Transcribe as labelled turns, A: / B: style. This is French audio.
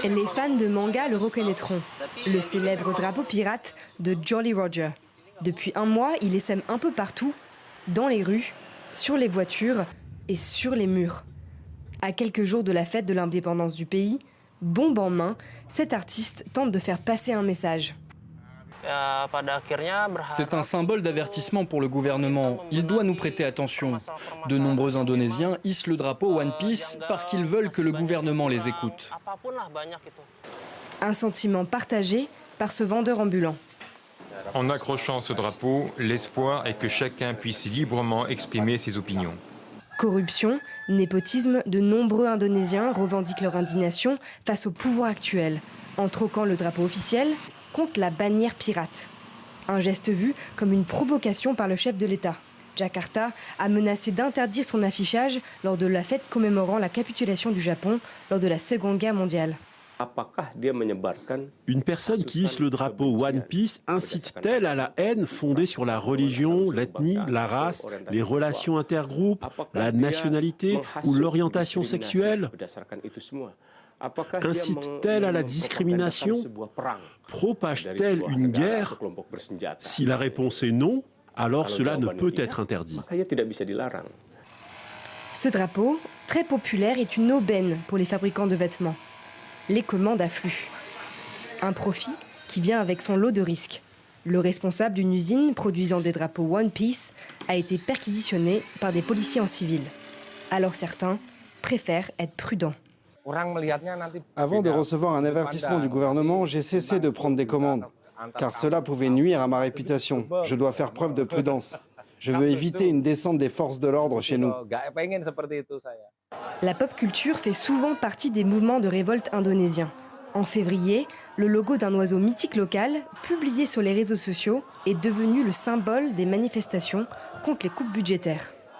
A: Les fans de manga le reconnaîtront, le célèbre drapeau pirate de Jolly Roger. Depuis un mois, il essaime un peu partout, dans les rues, sur les voitures et sur les murs. À quelques jours de la fête de l'indépendance du pays, bombe en main, cet artiste tente de faire passer un message.
B: C'est un symbole d'avertissement pour le gouvernement. Il doit nous prêter attention. De nombreux Indonésiens hissent le drapeau One Piece parce qu'ils veulent que le gouvernement les écoute.
A: Un sentiment partagé par ce vendeur ambulant.
C: En accrochant ce drapeau, l'espoir est que chacun puisse librement exprimer ses opinions.
A: Corruption, népotisme, de nombreux Indonésiens revendiquent leur indignation face au pouvoir actuel, en troquant le drapeau officiel contre la bannière pirate. Un geste vu comme une provocation par le chef de l'État. Jakarta a menacé d'interdire son affichage lors de la fête commémorant la capitulation du Japon lors de la Seconde Guerre mondiale.
D: Une personne qui hisse le drapeau One Piece incite-t-elle à la haine fondée sur la religion, l'ethnie, la race, les relations intergroupes, la nationalité ou l'orientation sexuelle? Incite-t-elle à la discrimination? Propage-t-elle une guerre? Si la réponse est non, alors cela ne peut être interdit.
A: Ce drapeau, très populaire, est une aubaine pour les fabricants de vêtements. Les commandes affluent. Un profit qui vient avec son lot de risques. Le responsable d'une usine produisant des drapeaux One Piece a été perquisitionné par des policiers en civil. Alors certains préfèrent être prudents.
E: Avant de recevoir un avertissement du gouvernement, j'ai cessé de prendre des commandes, car cela pouvait nuire à ma réputation. Je dois faire preuve de prudence. Je veux éviter une descente des forces de l'ordre chez nous.
A: La pop culture fait souvent partie des mouvements de révolte indonésiens. En février, le logo d'un oiseau mythique local, publié sur les réseaux sociaux, est devenu le symbole des manifestations contre les coupes budgétaires.